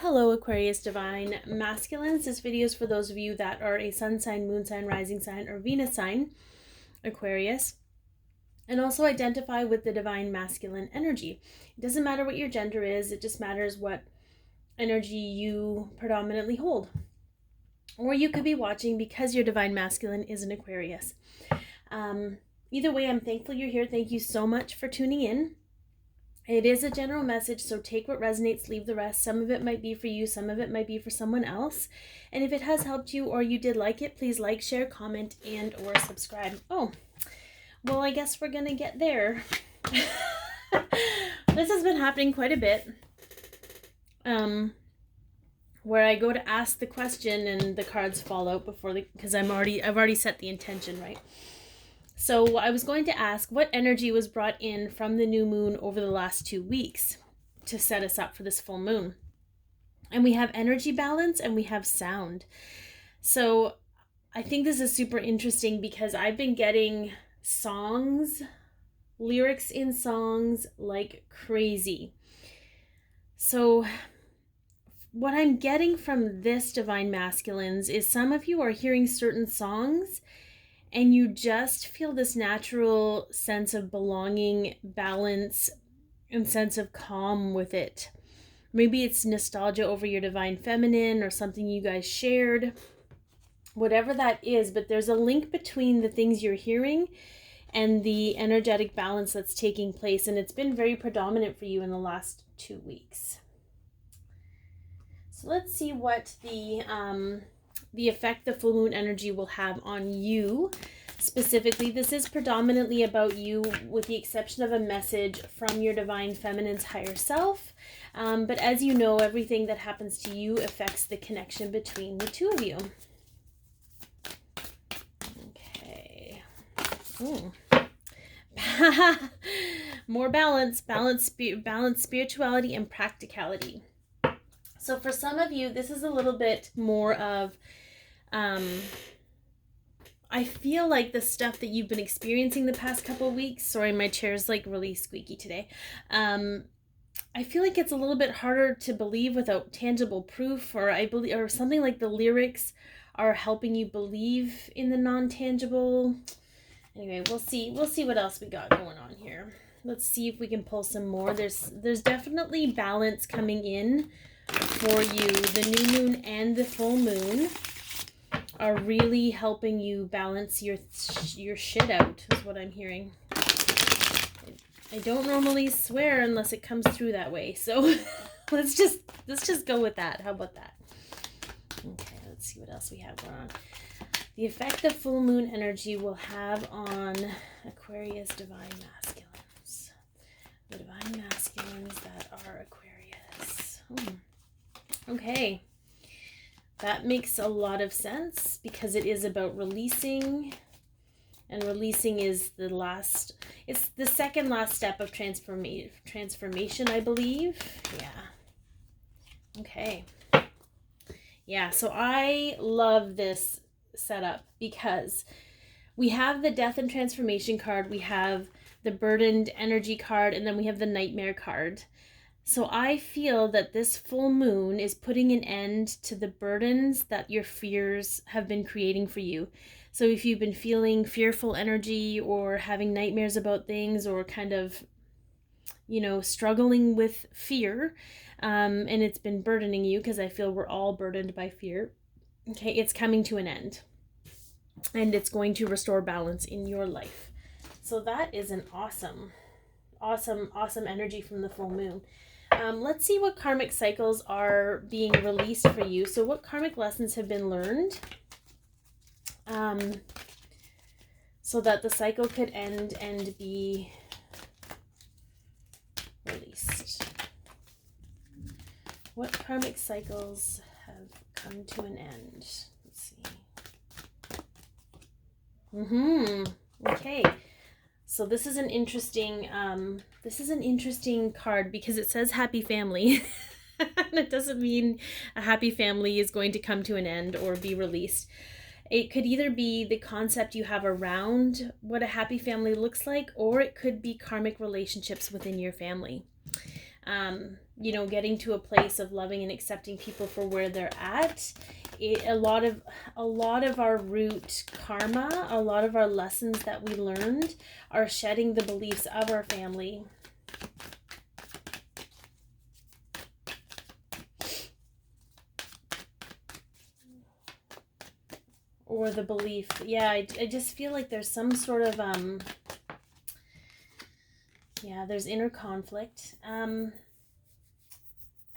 Hello Aquarius Divine Masculines. This video is for those of you that are a sun sign, moon sign, rising sign, or Venus sign, Aquarius, and also identify with the divine masculine energy. It doesn't matter what your gender is, it just matters what energy you predominantly hold. Or you could be watching because your divine masculine is an Aquarius. Either way, I'm thankful you're here. Thank you so much for tuning in. It is a general message, so take what resonates, leave the rest. Some of it might be for you, some of it might be for someone else. And if it has helped you or you did like it, please like, share, comment, and or subscribe. Oh, well, I guess we're going to get there. This has been happening quite a bit. Where I go to ask the question and the cards fall out because I've already set the intention, right? So I was going to ask what energy was brought in from the new moon over the last 2 weeks to set us up for this full moon. And we have energy balance and we have sound. So I think this is super interesting because I've been getting songs, lyrics in songs like crazy. So what I'm getting from this Divine Masculines is some of you are hearing certain songs and you just feel this natural sense of belonging, balance, and sense of calm with it. Maybe it's nostalgia over your divine feminine or something you guys shared. Whatever that is, but there's a link between the things you're hearing and the energetic balance that's taking place. And it's been very predominant for you in the last 2 weeks. So let's see what the effect the full moon energy will have on you specifically. This is predominantly about you with the exception of a message from your divine feminine's higher self. But as you know, everything that happens to you affects the connection between the two of you. Okay. More balance, spirituality, and practicality. So for some of you, this is a little bit more of I feel like the stuff that you've been experiencing the past couple of weeks, sorry, my chair's like really squeaky today. I feel like it's a little bit harder to believe without tangible proof, or something like the lyrics are helping you believe in the non-tangible. Anyway, we'll see what else we got going on here. Let's see if we can pull some more. There's definitely balance coming in for you. The new moon and the full moon are really helping you balance your shit out, is what I'm hearing. I don't normally swear unless it comes through that way, so let's just go with that. How about that? Okay, let's see what else we have going on. The effect the full moon energy will have on Aquarius divine masculines. The divine masculines that are Aquarius. Okay. That makes a lot of sense because it is about releasing, and releasing is it's the second last step of transformation, I believe. Yeah. Okay. Yeah, so I love this setup because we have the death and transformation card, we have the burdened energy card, and then we have the nightmare card. So I feel that this full moon is putting an end to the burdens that your fears have been creating for you. So if you've been feeling fearful energy or having nightmares about things or kind of, struggling with fear, and it's been burdening you, because I feel we're all burdened by fear. Okay, it's coming to an end. And it's going to restore balance in your life. So that is an awesome energy from the full moon. Let's see what karmic cycles are being released for you. So what karmic lessons have been learned so that the cycle could end and be released. What karmic cycles have come to an end? Let's see. Okay. So this is an interesting card because it says happy family. And it doesn't mean a happy family is going to come to an end or be released. It could either be the concept you have around what a happy family looks like, or it could be karmic relationships within your family. you know, getting to a place of loving and accepting people for where they're at. A lot of our root karma, a lot of our lessons that we learned are shedding the beliefs of our family. Or the belief, yeah, I just feel like there's some sort of, yeah, there's inner conflict.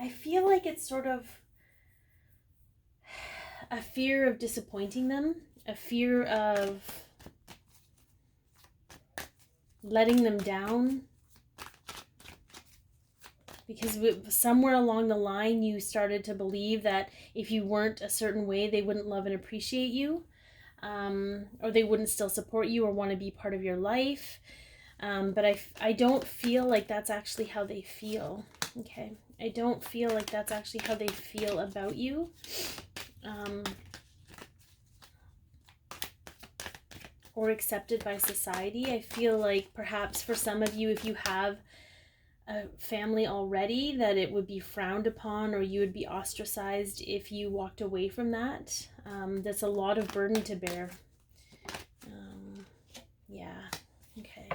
I feel like it's sort of a fear of disappointing them, a fear of letting them down, because somewhere along the line you started to believe that if you weren't a certain way, they wouldn't love and appreciate you, or they wouldn't still support you or want to be part of your life. But I don't feel like that's actually how they feel. Okay, I don't feel like that's actually how they feel about you. Or accepted by society. I feel like perhaps for some of you, if you have a family already, that it would be frowned upon, or you would be ostracized if you walked away from that. That's a lot of burden to bear. Yeah, okay.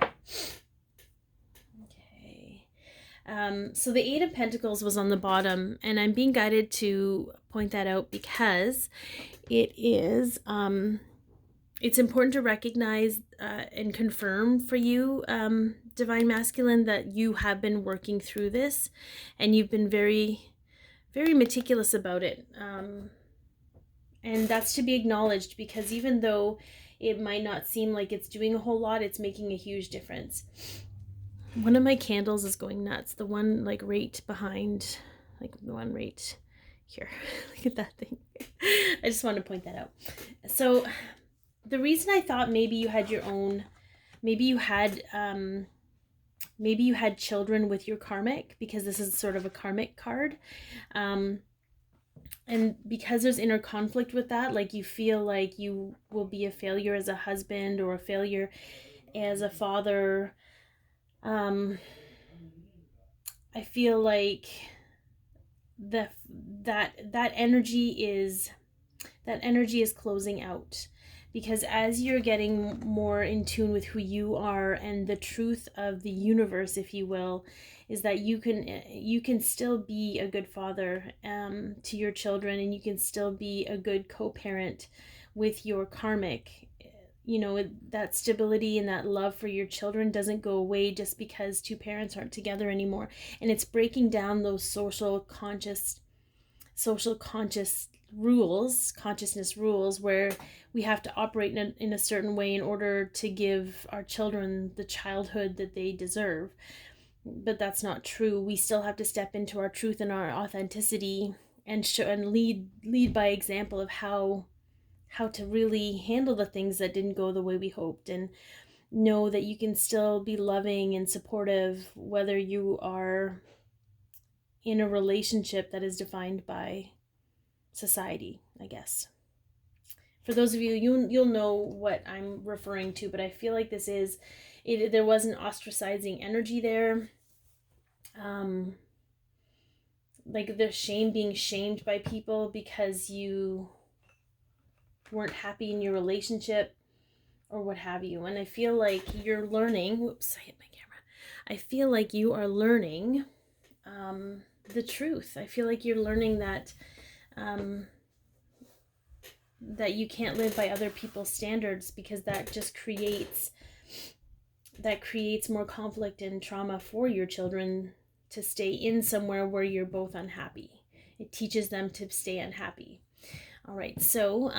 So the Eight of Pentacles was on the bottom, and I'm being guided to point that out because it is, it's important to recognize and confirm for you, Divine Masculine, that you have been working through this, and you've been very, very meticulous about it. And that's to be acknowledged, because even though it might not seem like it's doing a whole lot, it's making a huge difference. One of my candles is going nuts. The one like right behind, like the one right here. Look at that thing. I just wanted to point that out. So the reason I thought maybe you had your own, maybe you had children with your karmic, because this is sort of a karmic card. And because there's inner conflict with that, like you feel like you will be a failure as a husband or a failure as a father. I feel like that energy is closing out, because as you're getting more in tune with who you are and the truth of the universe, if you will, is that you can still be a good father to your children, and you can still be a good co-parent with your karmic. You know, that stability and that love for your children doesn't go away just because two parents aren't together anymore. And it's breaking down those social consciousness rules, where we have to operate in a certain way in order to give our children the childhood that they deserve. But that's not true. We still have to step into our truth and our authenticity, and show and lead by example of how to really handle the things that didn't go the way we hoped, and know that you can still be loving and supportive whether you are in a relationship that is defined by society, I guess. For those of you, you'll know what I'm referring to, but I feel like this is it. There was an ostracizing energy there. Like the being shamed by people because you weren't happy in your relationship or what have you. And I feel like you're learning, whoops, I hit my camera. I feel like you are learning the truth. I feel like you're learning that that you can't live by other people's standards, because that just creates more conflict and trauma for your children to stay in somewhere where you're both unhappy. It teaches them to stay unhappy. All right, so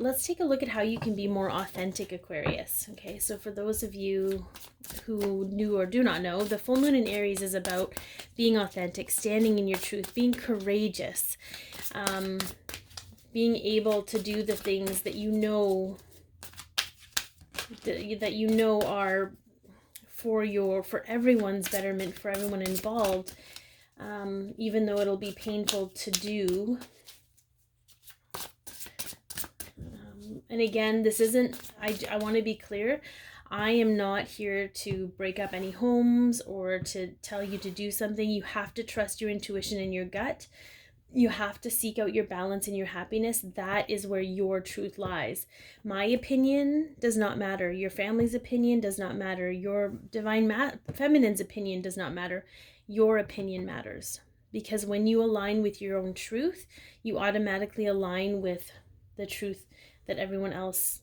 let's take a look at how you can be more authentic, Aquarius. Okay, so for those of you who knew or do not know, the full moon in Aries is about being authentic, standing in your truth, being courageous, being able to do the things that you know are for everyone's betterment, for everyone involved, even though it'll be painful to do. And again, this isn't, I want to be clear, I am not here to break up any homes or to tell you to do something. You have to trust your intuition and your gut. You have to seek out your balance and your happiness. That is where your truth lies. My opinion does not matter. Your family's opinion does not matter. Your divine feminine's opinion does not matter. Your opinion matters. Because when you align with your own truth, you automatically align with the truth that everyone else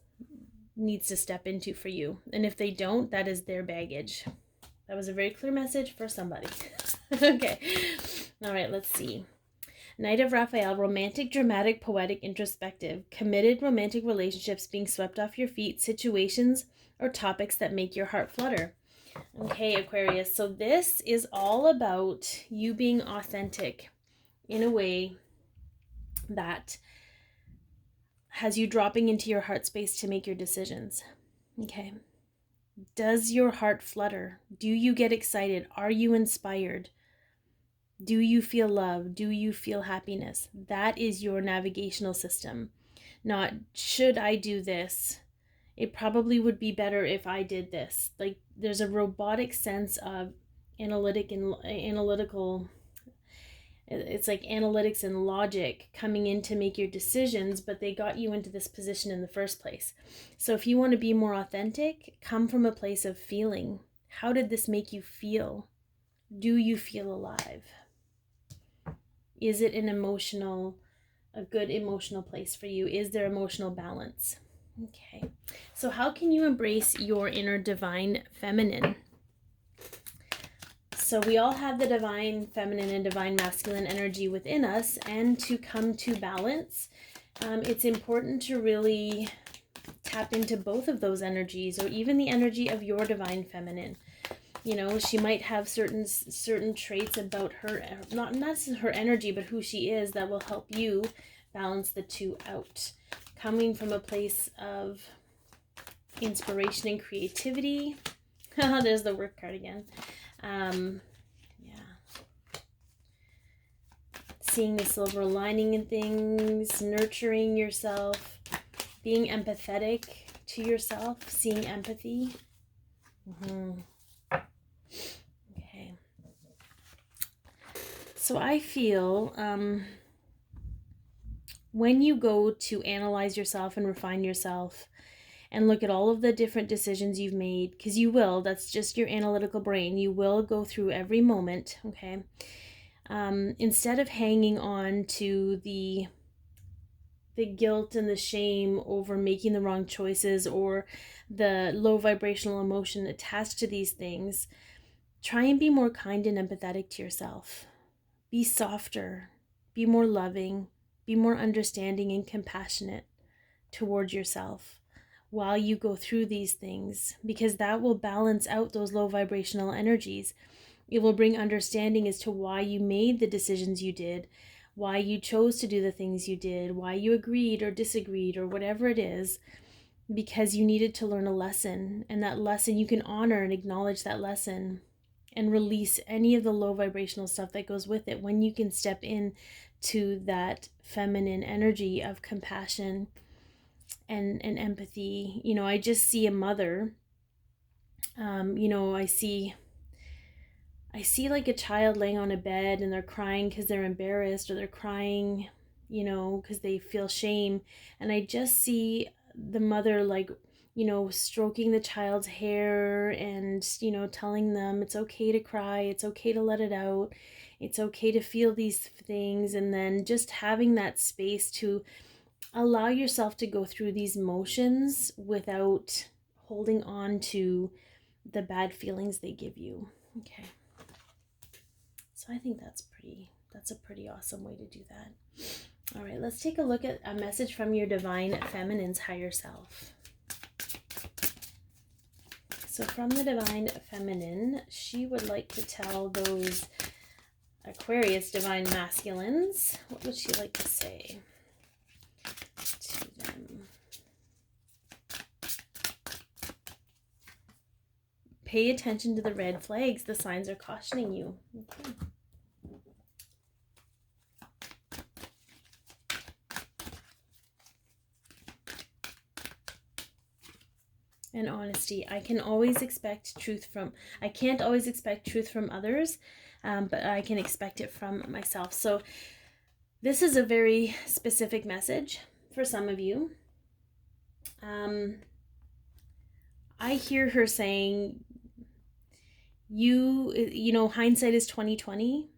needs to step into for you. And if they don't, that is their baggage. That was a very clear message for somebody. Okay. All right, let's see. Knight of Raphael, romantic, dramatic, poetic, introspective, committed romantic relationships being swept off your feet, situations or topics that make your heart flutter. Okay, Aquarius, so this is all about you being authentic in a way that has you dropping into your heart space to make your decisions. Okay. Does your heart flutter? Do you get excited? Are you inspired? Do you feel love? Do you feel happiness? That is your navigational system. Not, should I do this? It probably would be better if I did this. Like, there's a robotic sense of analytical, it's like analytics and logic coming in to make your decisions, but they got you into this position in the first place. So if you want to be more authentic, come from a place of feeling. How did this make you feel? Do you feel alive? Is it a good emotional place for you? Is there emotional balance? Okay. So how can you embrace your inner divine feminine? So we all have the divine feminine and divine masculine energy within us, and to come to balance, it's important to really tap into both of those energies, or even the energy of your divine feminine. You know, she might have certain traits about her, not her energy, but who she is, that will help you balance the two out. Coming from a place of inspiration and creativity. There's the work card again. Seeing the silver lining in things, nurturing yourself, being empathetic to yourself, seeing empathy. Okay. So I feel when you go to analyze yourself and refine yourself and look at all of the different decisions you've made, because you will, that's just your analytical brain, you will go through every moment, okay? Instead of hanging on to the guilt and the shame over making the wrong choices, or the low vibrational emotion attached to these things, try and be more kind and empathetic to yourself. Be softer, be more loving, be more understanding and compassionate towards yourself while you go through these things, because that will balance out those low vibrational energies. It will bring understanding as to why you made the decisions you did, why you chose to do the things you did, why you agreed or disagreed or whatever it is, because you needed to learn a lesson. And that lesson, you can honor and acknowledge that lesson and release any of the low vibrational stuff that goes with it when you can step in to that feminine energy of compassion and empathy. You know, I just see a mother, I see like a child laying on a bed and they're crying because they're embarrassed, or they're crying, because they feel shame. And I just see the mother, like, stroking the child's hair and, telling them it's okay to cry, it's okay to let it out, it's okay to feel these things. And then just having that space to allow yourself to go through these motions without holding on to the bad feelings they give you. Okay. So I think that's a pretty awesome way to do that. All right, let's take a look at a message from your divine feminine's higher self. So from the divine feminine, she would like to tell those Aquarius divine masculines, what would she like to say to them? Pay attention to the red flags. The signs are cautioning you. Okay. and honesty. I can't always expect truth from others, but I can expect it from myself. So this is a very specific message for some of you. I hear her saying, you know, hindsight is 2020.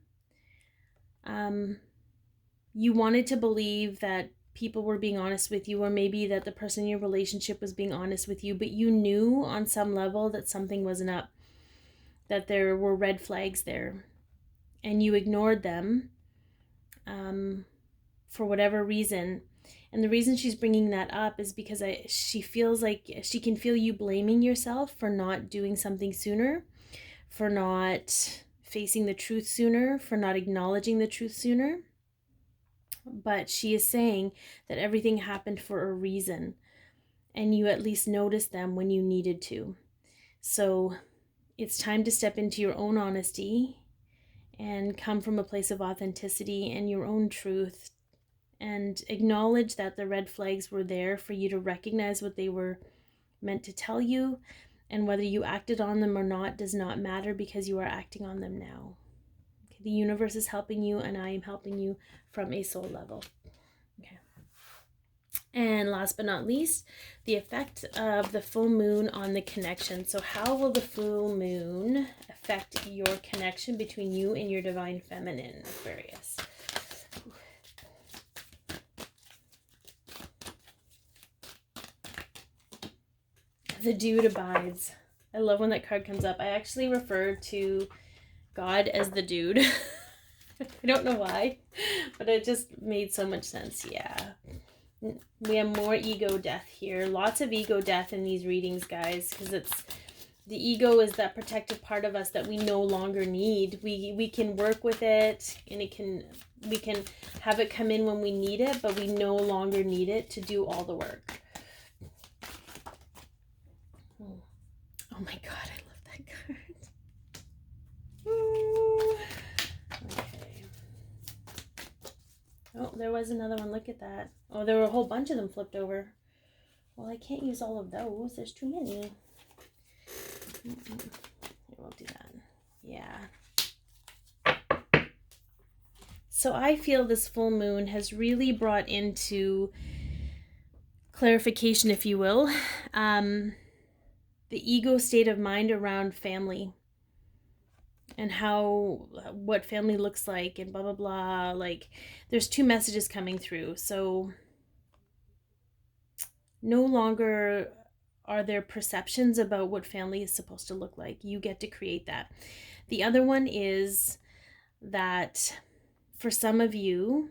You wanted to believe that people were being honest with you, or maybe that the person in your relationship was being honest with you, but you knew on some level that something wasn't up, that there were red flags there, and you ignored them for whatever reason. And the reason she's bringing that up is because she feels like she can feel you blaming yourself for not doing something sooner, for not facing the truth sooner, for not acknowledging the truth sooner. But she is saying that everything happened for a reason, and you at least noticed them when you needed to. So it's time to step into your own honesty and come from a place of authenticity and your own truth, and acknowledge that the red flags were there for you to recognize what they were meant to tell you, and whether you acted on them or not does not matter, because you are acting on them now. Okay, the universe is helping you, and I am helping you from a soul level. Okay. And last but not least, the effect of the full moon on the connection. So how will the full moon affect your connection between you and your divine feminine, Aquarius? The dude abides. I love when that card comes up. I actually refer to God as the dude. I don't know why, but it just made so much sense. Yeah. We have more ego death here. Lots of ego death in these readings, guys, because the ego is that protective part of us that we no longer need. We can work with it, and we can have it come in when we need it, but we no longer need it to do all the work. Oh my God, I love that card. Ooh. Okay. Oh, there was another one. Look at that. Oh, there were a whole bunch of them flipped over. Well, I can't use all of those. There's too many. Here, we'll do that. Yeah. So I feel this full moon has really brought into clarification, if you will, the ego state of mind around family, and what family looks like, and blah blah blah. Like, there's two messages coming through. So no longer are there perceptions about what family is supposed to look like. You get to create that. The other one is that for some of you,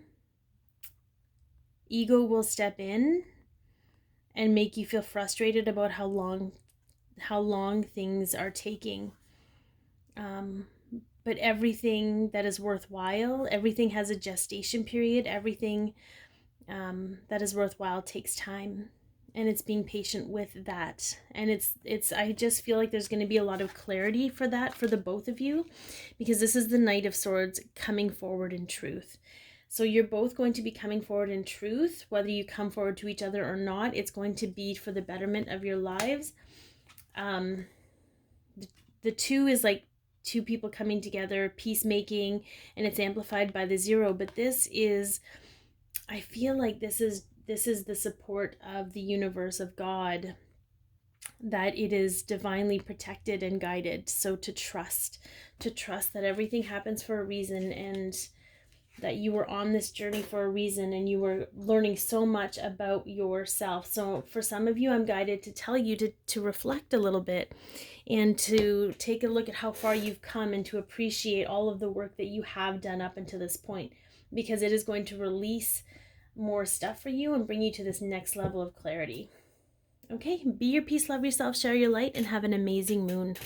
ego will step in and make you feel frustrated about how long things are taking. But everything that is worthwhile, everything has a gestation period. Everything that is worthwhile takes time, and it's being patient with that. And it's I just feel like there's going to be a lot of clarity for that for the both of you, because this is the Knight of Swords coming forward in truth. So you're both going to be coming forward in truth, whether you come forward to each other or not. It's going to be for the betterment of your lives. The two is like two people coming together, peacemaking, and it's amplified by the 0. But this is, I feel like this is the support of the universe, of God, that it is divinely protected and guided. So to trust that everything happens for a reason, and that you were on this journey for a reason, and you were learning so much about yourself. So for some of you, I'm guided to tell you to reflect a little bit, and to take a look at how far you've come, and to appreciate all of the work that you have done up until this point, because it is going to release more stuff for you and bring you to this next level of clarity. Okay, be your peace, love yourself, share your light, and have an amazing moon.